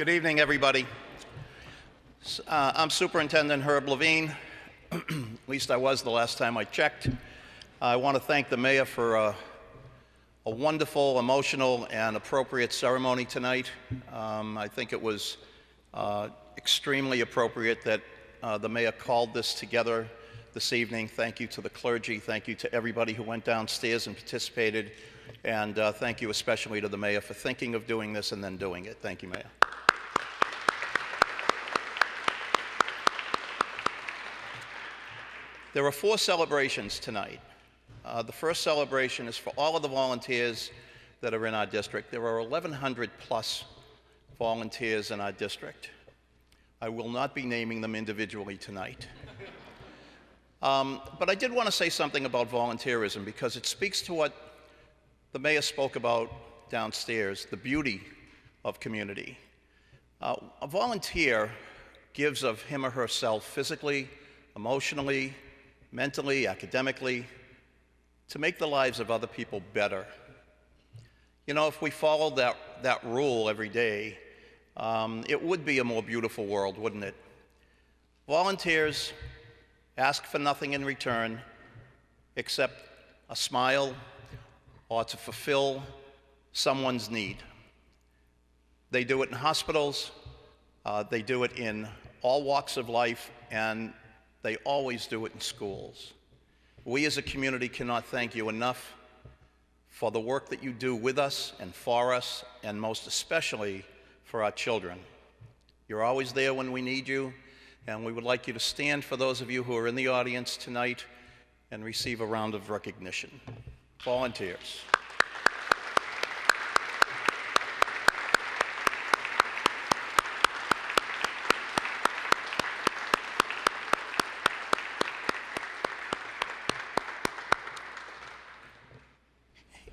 Good evening, everybody. I'm Superintendent Herb Levine. At least I was the last time I checked. I want to thank the mayor for a wonderful, emotional, and appropriate ceremony tonight. I think it was extremely appropriate that the mayor called this together this evening. Thank you to the clergy. Thank you to everybody who went downstairs and participated. And thank you especially to the mayor for thinking of doing this and then doing it. Thank you, Mayor. There are 4 celebrations tonight. The first celebration is for all of the volunteers that are in our district. There are 1,100 plus volunteers in our district. I will not be naming them individually tonight. But I did want to say something about volunteerism because it speaks to what the mayor spoke about downstairs, the beauty of community. A volunteer gives of him or herself physically, emotionally, mentally, academically, to make the lives of other people better. You know, if we followed that rule every day, it would be a more beautiful world, wouldn't it? Volunteers ask for nothing in return except a smile or to fulfill someone's need. They do it in hospitals, they do it in all walks of life, and they always do it in schools. We as a community cannot thank you enough for the work that you do with us and for us, and most especially for our children. You're always there when we need you, and we would like you to stand for those of you who are in the audience tonight and receive a round of recognition. Volunteers.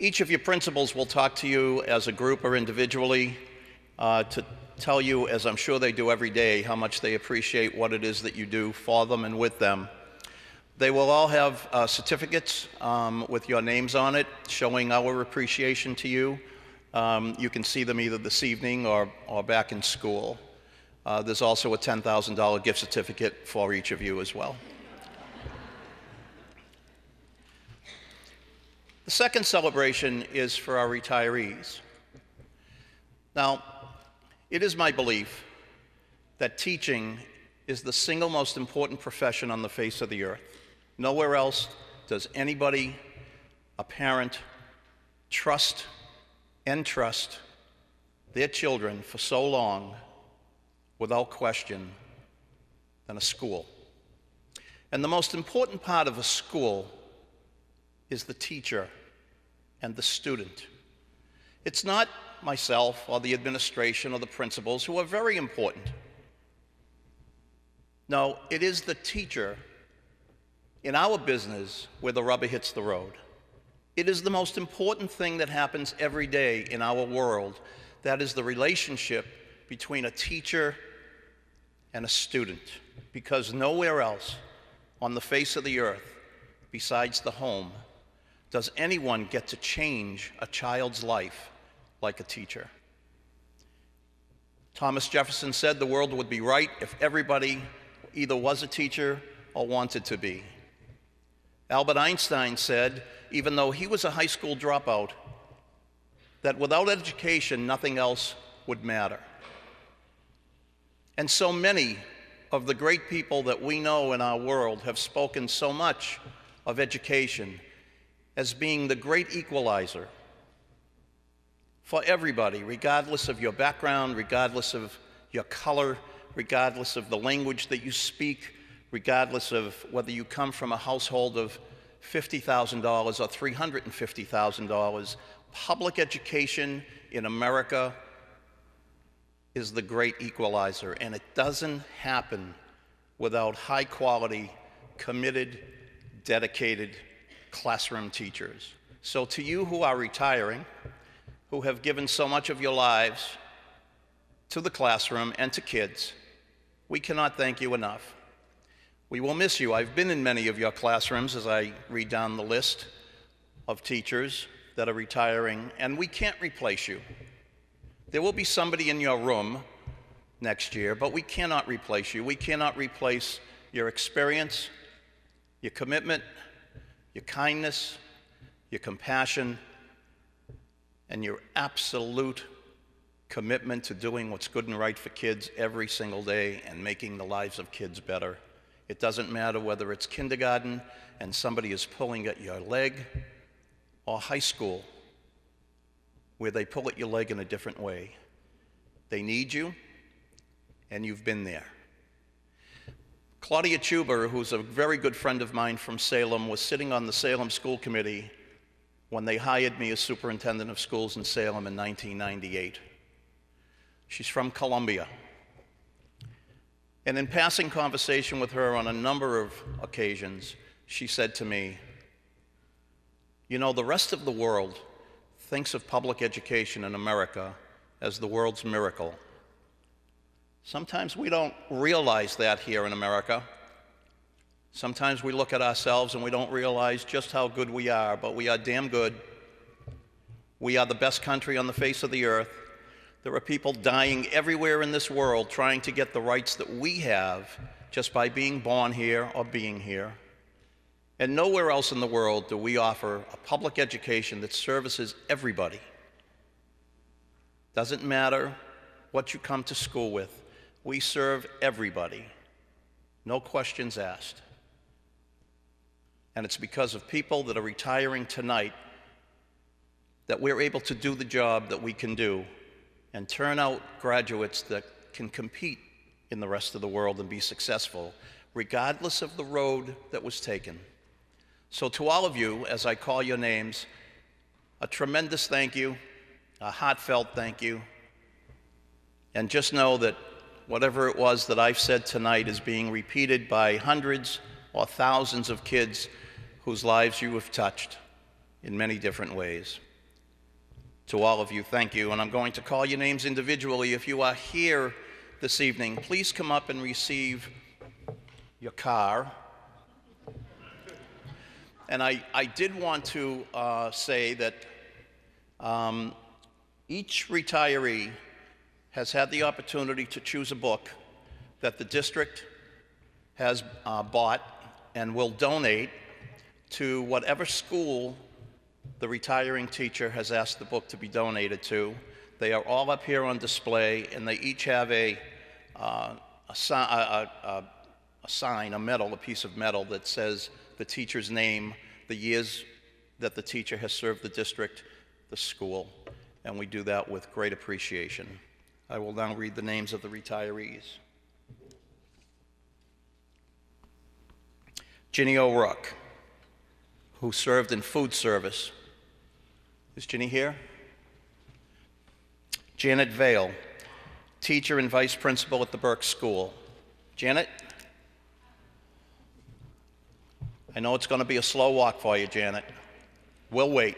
Each of your principals will talk to you as a group or individually to tell you, as I'm sure they do every day, how much they appreciate what it is that you do for them and with them. They will all have certificates with your names on it, showing our appreciation to you. You can see them either this evening or back in school. There's also a $10,000 gift certificate for each of you as well. The second celebration is for our retirees. Now, it is my belief that teaching is the single most important profession on the face of the earth. Nowhere else does anybody, a parent, trust their children for so long without question than a school. And the most important part of a school is the teacher and the student. It's not myself or the administration or the principals, who are very important. No, it is the teacher in our business where the rubber hits the road. It is the most important thing that happens every day in our world. That is the relationship between a teacher and a student, because nowhere else on the face of the earth besides the home does anyone get to change a child's life like a teacher. Thomas Jefferson said the world would be right if everybody either was a teacher or wanted to be. Albert Einstein said, even though he was a high school dropout, that without education, nothing else would matter. And so many of the great people that we know in our world have spoken so much of education as being the great equalizer for everybody, regardless of your background, regardless of your color, regardless of the language that you speak, regardless of whether you come from a household of $50,000 or $350,000. Public education in America is the great equalizer, and it doesn't happen without high-quality, committed, dedicated classroom teachers. So to you who are retiring, who have given so much of your lives to the classroom and to kids, we cannot thank you enough. We will miss you. I've been in many of your classrooms as I read down the list of teachers that are retiring, and we can't replace you. There will be somebody in your room next year, but we cannot replace you. We cannot replace your experience, your commitment, your kindness, your compassion, and your absolute commitment to doing what's good and right for kids every single day and making the lives of kids better. It doesn't matter whether it's kindergarten and somebody is pulling at your leg, or high school, where they pull at your leg in a different way. They need you, and you've been there. Claudia Chuber, who's a very good friend of mine from Salem, was sitting on the Salem School Committee when they hired me as superintendent of schools in Salem in 1998. She's from Columbia. And in passing conversation with her on a number of occasions, she said to me, "You know, the rest of the world thinks of public education in America as the world's miracle. Sometimes we don't realize that here in America. Sometimes we look at ourselves and we don't realize just how good we are, but we are damn good. We are the best country on the face of the earth. There are people dying everywhere in this world trying to get the rights that we have just by being born here or being here. And nowhere else in the world do we offer a public education that services everybody. Doesn't matter what you come to school with. We serve everybody. No questions asked. And it's because of people that are retiring tonight that we're able to do the job that we can do and turn out graduates that can compete in the rest of the world and be successful, regardless of the road that was taken. So to all of you, as I call your names, a tremendous thank you, a heartfelt thank you, and just know that whatever it was that I've said tonight is being repeated by hundreds or thousands of kids whose lives you have touched in many different ways. To all of you, thank you, and I'm going to call your names individually. If you are here this evening, please come up and receive your car. And I did want to say that each retiree has had the opportunity to choose a book that the district has bought and will donate to whatever school the retiring teacher has asked the book to be donated to. They are all up here on display, and they each have a sign, a medal, a piece of metal that says the teacher's name, the years that the teacher has served the district, the school, and we do that with great appreciation. I will now read the names of the retirees. Ginny O'Rourke, who served in food service. Is Ginny here? Janet Vale, teacher and vice principal at the Burke School. Janet? I know it's going to be a slow walk for you, Janet. We'll wait.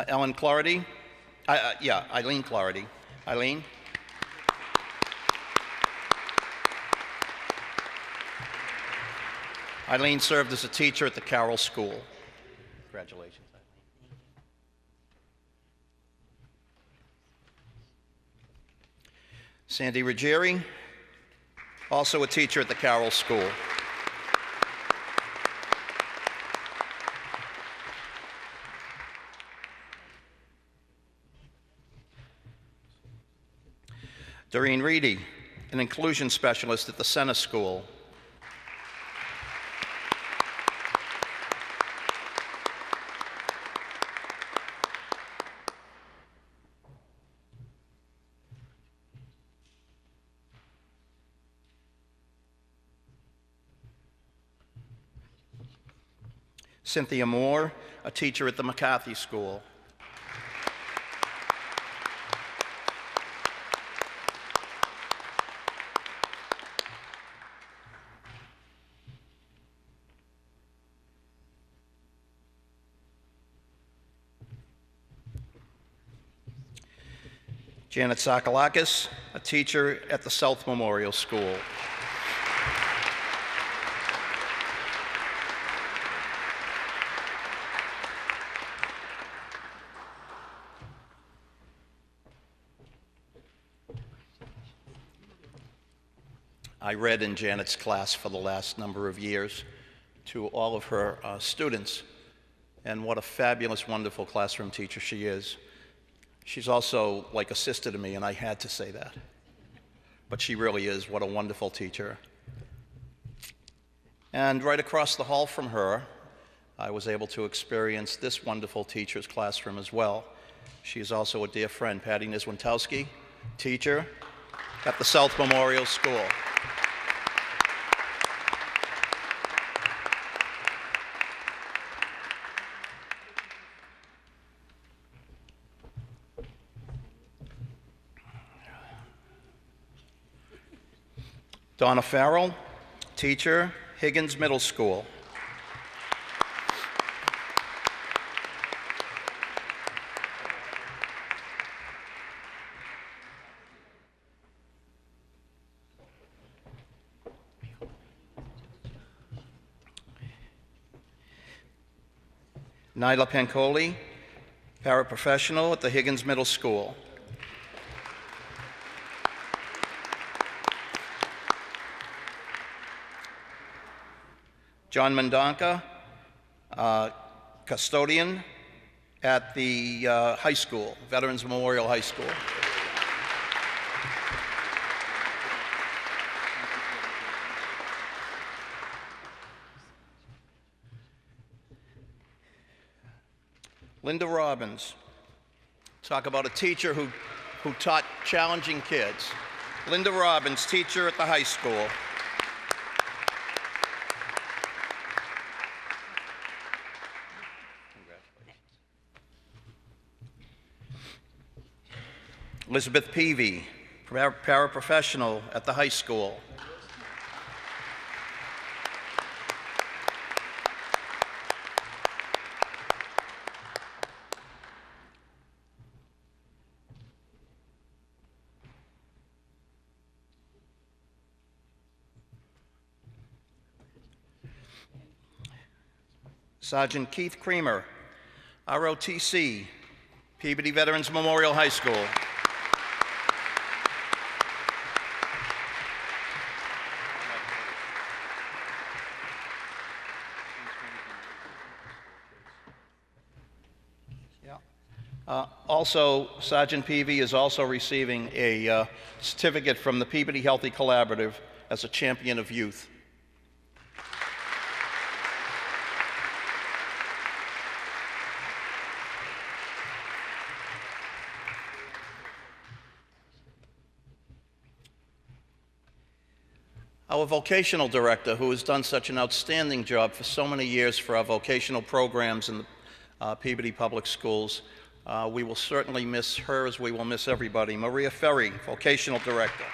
Ellen Clarity, Eileen Clarity. Eileen? Eileen served as a teacher at the Carroll School. Congratulations, Eileen. Sandy Ruggieri, also a teacher at the Carroll School. Doreen Reedy, an inclusion specialist at the Center School. Cynthia Moore, a teacher at the McCarthy School. Janet Sakalakis, a teacher at the South Memorial School. I read in Janet's class for the last number of years to all of her students, and what a fabulous, wonderful classroom teacher she is. She's also like a sister to me, and I had to say that. But she really is. What a wonderful teacher. And right across the hall from her, I was able to experience this wonderful teacher's classroom as well. She is also a dear friend, Patty Niswantowski, teacher at the South Memorial School. Donna Farrell, teacher, Higgins Middle School. Nyla Pancoli, paraprofessional at the Higgins Middle School. John Mendonca, custodian at the high school, Veterans Memorial High School. Linda Robbins, talk about a teacher who taught challenging kids. Linda Robbins, teacher at the high school. Elizabeth Peavy, paraprofessional at the high school. Sergeant Keith Creamer, ROTC, Peabody Veterans Memorial High School. Also, Sergeant Peavy is also receiving a certificate from the Peabody Healthy Collaborative as a champion of youth. Our vocational director, who has done such an outstanding job for so many years for our vocational programs in the Peabody Public Schools, we will certainly miss her as we will miss everybody. Maria Ferry, vocational director.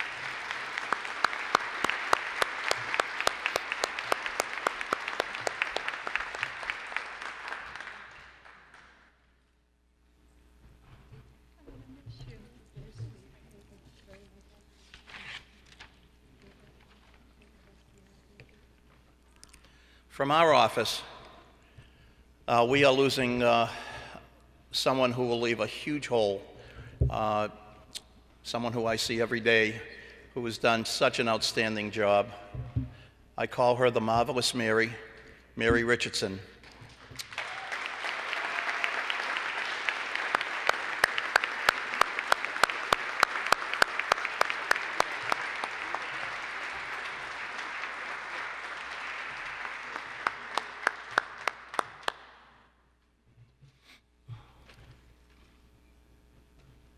From our office, we are losing someone who will leave a huge hole, someone who I see every day, who has done such an outstanding job. I call her the marvelous Mary Richardson.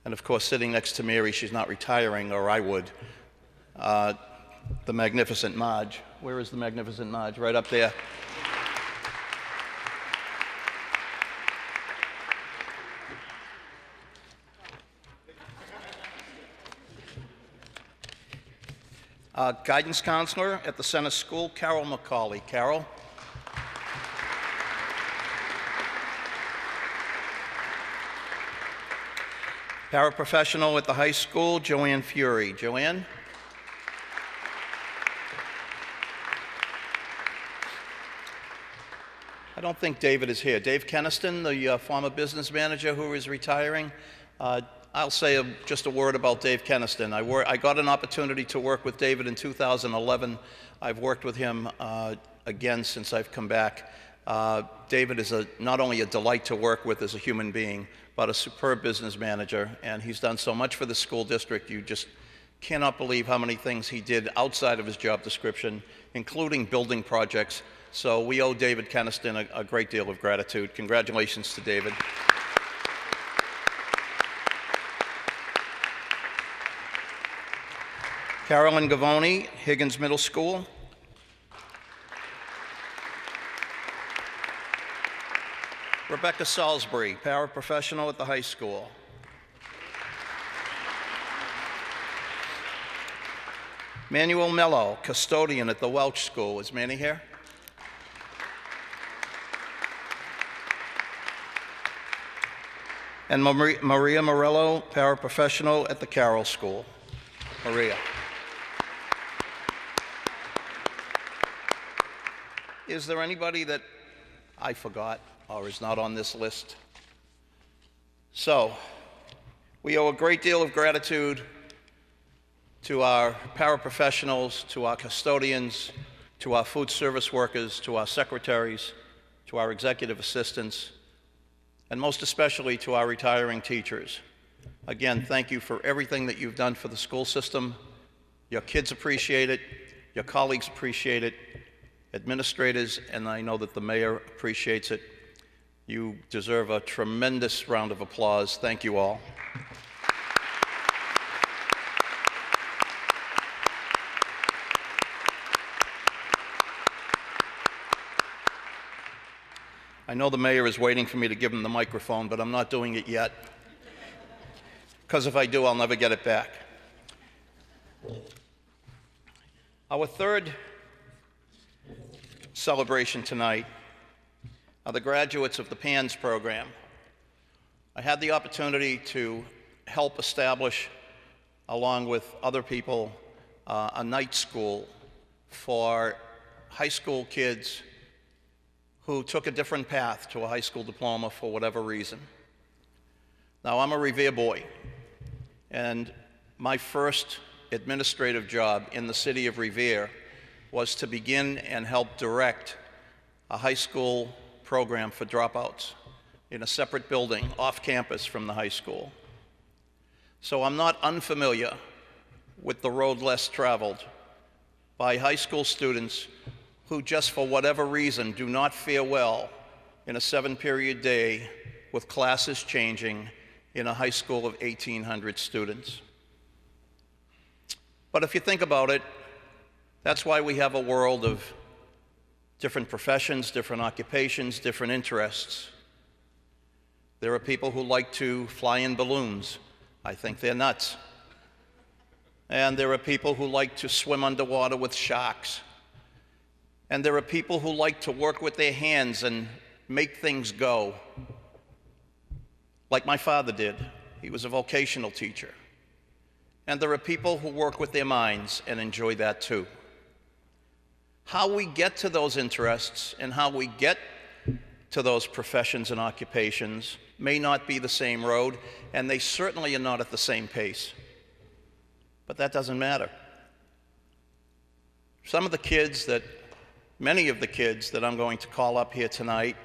And of course, sitting next to Mary, she's not retiring, or I would, the magnificent Marge. Where is the magnificent Marge? Right up there. Guidance counselor at the Center School, Carol McCauley. Carol. Paraprofessional at the high school, Joanne Fury. Joanne? I don't think David is here. Dave Keniston, the former business manager who is retiring. I'll say just a word about Dave Keniston. I got an opportunity to work with David in 2011. I've worked with him again since I've come back. David is not only a delight to work with as a human being, but a superb business manager, and he's done so much for the school district. You just cannot believe how many things he did outside of his job description, including building projects. So we owe David Keniston a great deal of gratitude. Congratulations to David. Carolyn Gavoni, Higgins Middle School. Rebecca Salisbury, paraprofessional at the high school. Manuel Mello, custodian at the Welch School. Is Manny here? And Maria Morello, paraprofessional at the Carroll School. Maria. Is there anybody that I forgot or is not on this list? So, we owe a great deal of gratitude to our paraprofessionals, to our custodians, to our food service workers, to our secretaries, to our executive assistants, and most especially to our retiring teachers. Again, thank you for everything that you've done for the school system. Your kids appreciate it, your colleagues appreciate it, administrators, and I know that the mayor appreciates it. You deserve a tremendous round of applause. Thank you all. I know the mayor is waiting for me to give him the microphone, but I'm not doing it yet, because if I do, I'll never get it back. Our third celebration tonight are the graduates of the P.A.N.S program. I had the opportunity to help establish, along with other people, a night school for high school kids who took a different path to a high school diploma for whatever reason. Now, I'm a Revere boy, and my first administrative job in the city of Revere was to begin and help direct a high school program for dropouts in a separate building off campus from the high school. So I'm not unfamiliar with the road less traveled by high school students who just for whatever reason do not fare well in a 7-period day with classes changing in a high school of 1,800 students. But if you think about it, that's why we have a world of different professions, different occupations, different interests. There are people who like to fly in balloons. I think they're nuts. And there are people who like to swim underwater with sharks. And there are people who like to work with their hands and make things go, like my father did. He was a vocational teacher. And there are people who work with their minds and enjoy that too. How we get to those interests and how we get to those professions and occupations may not be the same road, and they certainly are not at the same pace. But that doesn't matter. Many of the kids that I'm going to call up here tonight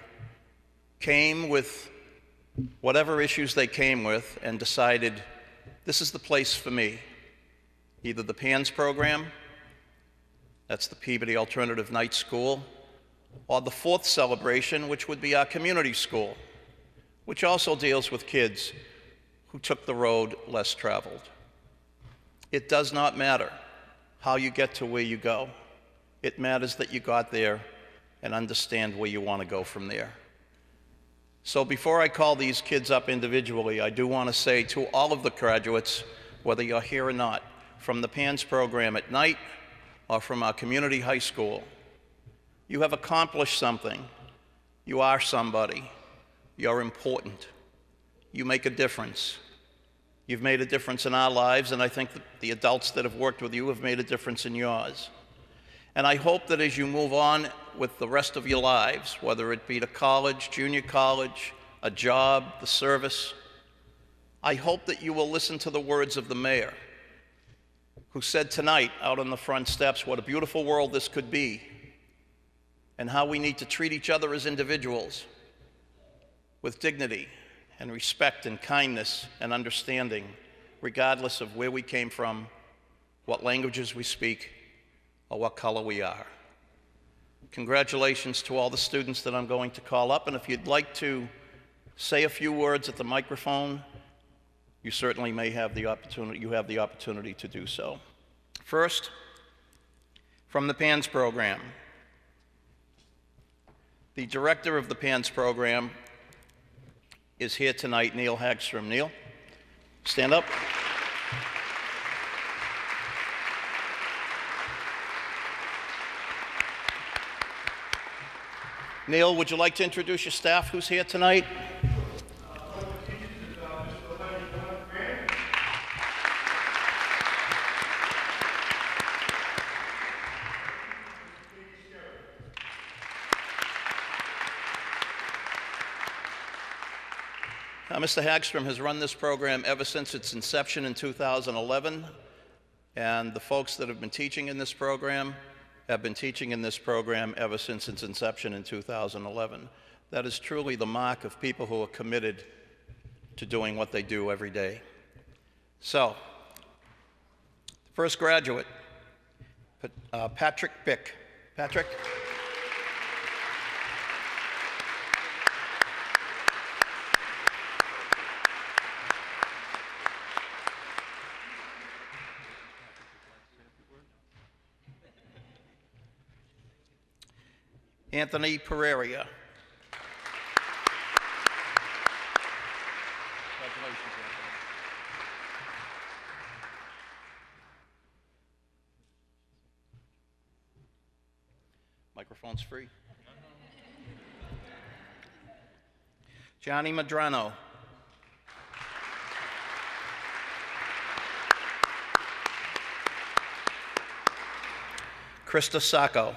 came with whatever issues they came with and decided, this is the place for me. Either the P.A.N.S program, that's the Peabody Alternative Night School, or the fourth celebration, which would be our community school, which also deals with kids who took the road less traveled. It does not matter how you get to where you go. It matters that you got there and understand where you want to go from there. So before I call these kids up individually, I do want to say to all of the graduates, whether you're here or not, from the P.A.N.S program at night or from our community high school, you have accomplished something. You are somebody. You're important. You make a difference. You've made a difference in our lives, and I think that the adults that have worked with you have made a difference in yours. And I hope that as you move on with the rest of your lives, whether it be to college, junior college, a job, the service, I hope that you will listen to the words of the mayor, who said tonight out on the front steps what a beautiful world this could be, and how we need to treat each other as individuals with dignity and respect and kindness and understanding, regardless of where we came from, what languages we speak, or what color we are. Congratulations to all the students that I'm going to call up, and if you'd like to say a few words at the microphone, you certainly may have the opportunity to do so. First, from the P.A.N.S program. The director of the P.A.N.S program is here tonight, Neil Hagstrom. Neil, stand up. Neil, would you like to introduce your staff who's here tonight? Mr. Hagstrom has run this program ever since its inception in 2011, and the folks that have been teaching in this program have been teaching in this program ever since its inception in 2011. That is truly the mark of people who are committed to doing what they do every day. So, first graduate, Patrick Bick. Patrick? Anthony Pereira. Congratulations, Anthony. Microphone's free. Johnny Madrano. Krista Sacco.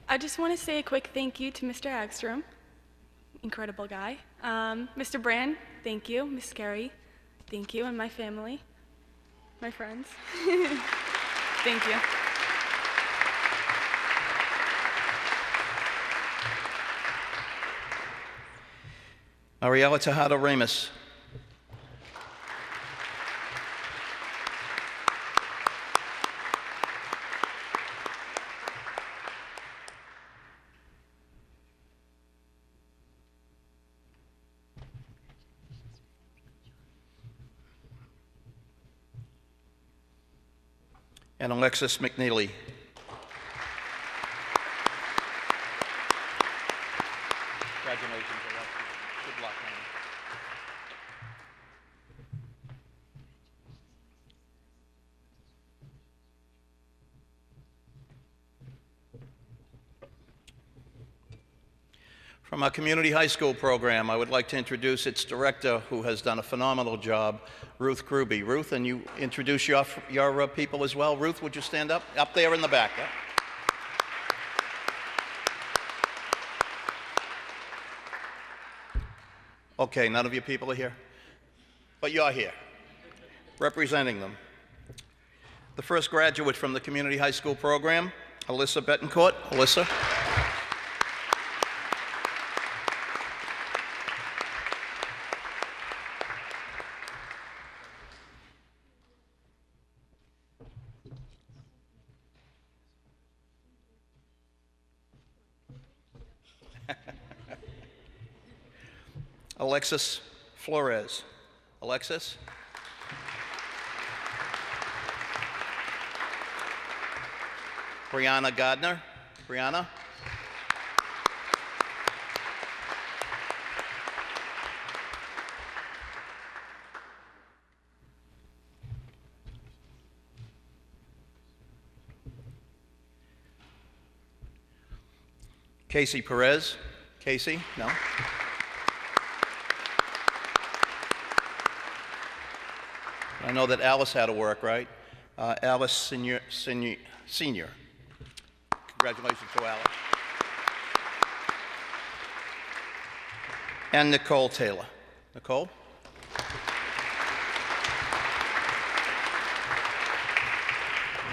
I just want to say a quick thank you to Mr. Hagstrom, incredible guy. Mr. Brand, thank you. Miss Carey, thank you, and my family, my friends. Thank you. Ariella Tejada Ramos. And Alexis McNeely. Congratulations, Alexis. Good luck, honey. From our community high school program, I would like to introduce its director, who has done a phenomenal job, Ruth Gruby. Ruth, and you introduce your people as well. Ruth, would you stand up? Up there in the back. Yeah. Okay, none of your people are here? But you're here, representing them. The first graduate from the community high school program, Alyssa Betancourt. Alyssa. Alexis Flores. Alexis? Brianna Gardner. Brianna? Casey Perez. Casey? No? I know that Alice had to work, right? Alice Senior. Congratulations to Alice. And Nicole Taylor. Nicole?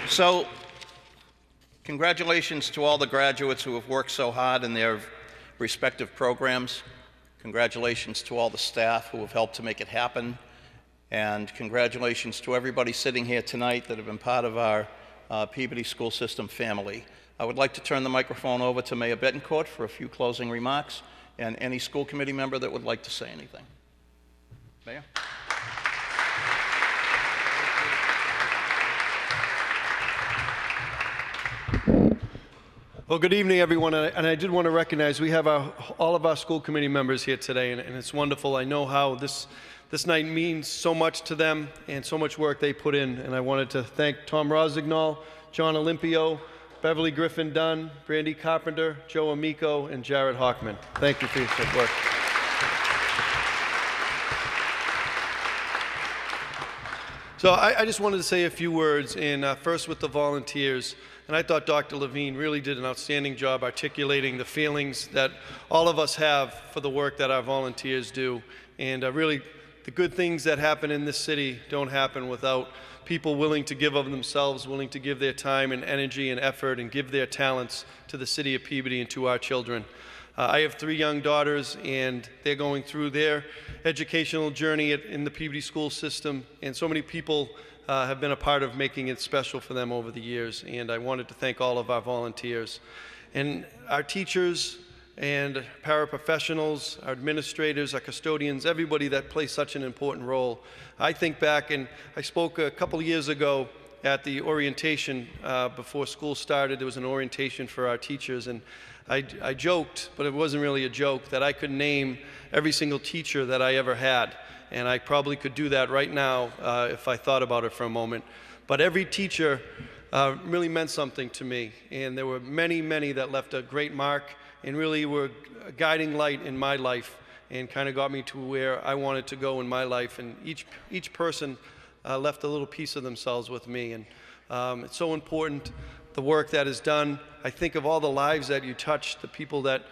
So, congratulations to all the graduates who have worked so hard in their respective programs. Congratulations to all the staff who have helped to make it happen. And congratulations to everybody sitting here tonight that have been part of our Peabody school system family. I would like to turn the microphone over to Mayor Betancourt for a few closing remarks and any school committee member that would like to say anything. Mayor? Well, good evening, everyone. And I did want to recognize we have all of our school committee members here today, and it's wonderful. I know how this night means so much to them and so much work they put in. And I wanted to thank Tom Rosignol, John Olympio, Beverly Griffin Dunn, Brandy Carpenter, Joe Amico, and Jared Hockman. Thank you for your work. So I just wanted to say a few words, and first with the volunteers. And I thought Dr. Levine really did an outstanding job articulating the feelings that all of us have for the work that our volunteers do. And really, the good things that happen in this city don't happen without people willing to give of themselves, willing to give their time and energy and effort and give their talents to the city of Peabody and to our children. I have 3 young daughters, and they're going through their educational journey in the Peabody school system, and so many people have been a part of making it special for them over the years, and I wanted to thank all of our volunteers. And our teachers and paraprofessionals, our administrators, our custodians, everybody that plays such an important role. I think back, and I spoke a couple of years ago at the orientation before school started. There was an orientation for our teachers, and I joked, but it wasn't really a joke, that I could name every single teacher that I ever had. And I probably could do that right now if I thought about it for a moment. But every teacher really meant something to me. And there were many, many that left a great mark and really were a guiding light in my life and kind of got me to where I wanted to go in my life. And each person left a little piece of themselves with me. And it's so important, the work that is done. I think of all the lives that you touched, the people that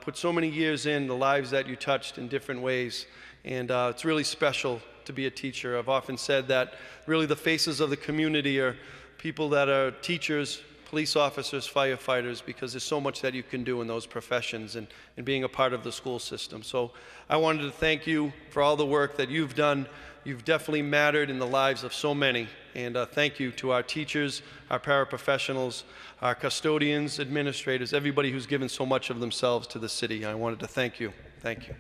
put so many years in, the lives that you touched in different ways. And it's really special to be a teacher. I've often said that really the faces of the community are people that are teachers, police officers, firefighters, because there's so much that you can do in those professions and being a part of the school system. So I wanted to thank you for all the work that you've done. You've definitely mattered in the lives of so many. And thank you to our teachers, our paraprofessionals, our custodians, administrators, everybody who's given so much of themselves to the city. I wanted to thank you. Thank you.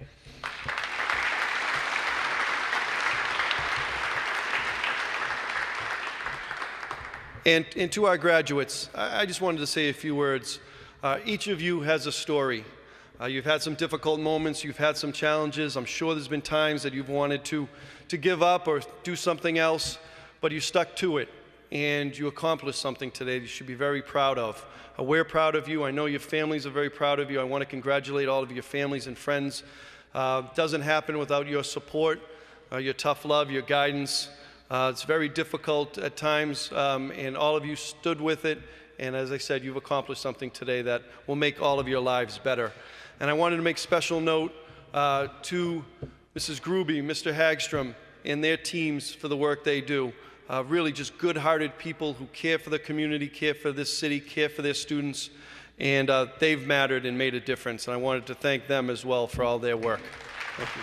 And to our graduates, I just wanted to say a few words. Each of you has a story. You've had some difficult moments, you've had some challenges. I'm sure there's been times that you've wanted to give up or do something else, but you stuck to it and you accomplished something today that you should be very proud of. We're proud of you. I know your families are very proud of you. I want to congratulate all of your families and friends. It doesn't happen without your support, your tough love, your guidance. It's very difficult at times, and all of you stood with it. And as I said, you've accomplished something today that will make all of your lives better. And I wanted to make special note to Mrs. Gruby, Mr. Hagstrom, and their teams for the work they do. Really just good-hearted people who care for the community, care for this city, care for their students, and they've mattered and made a difference. And I wanted to thank them as well for all their work. Thank you.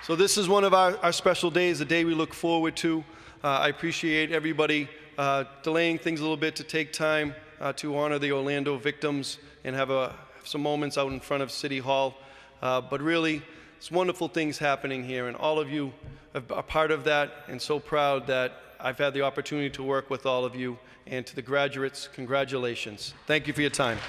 So this is one of our special days, a day we look forward to. I appreciate everybody delaying things a little bit to take time to honor the Orlando victims and have some moments out in front of City Hall. But really, it's wonderful things happening here, and all of you are part of that, and so proud that I've had the opportunity to work with all of you. And to the graduates, congratulations. Thank you for your time.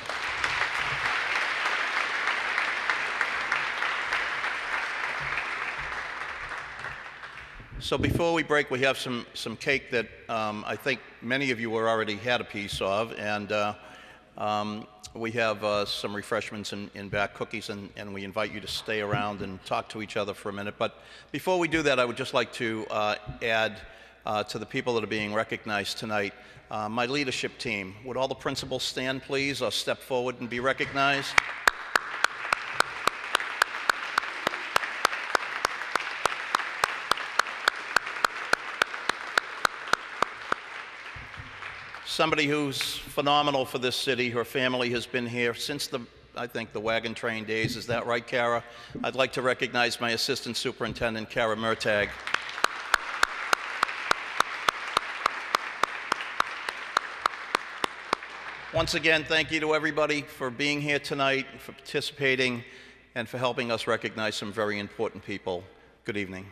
So before we break, we have some cake that I think many of you were already had a piece of, and we have some refreshments in back, cookies, and we invite you to stay around and talk to each other for a minute. But before we do that, I would just like to add to the people that are being recognized tonight, my leadership team. Would all the principals stand, please, or step forward and be recognized? Somebody who's phenomenal for this city. Her family has been here since I think the wagon train days. Is that right, Kara? I'd like to recognize my assistant superintendent, Kara Murtag. Once again, thank you to everybody for being here tonight, for participating, and for helping us recognize some very important people. Good evening.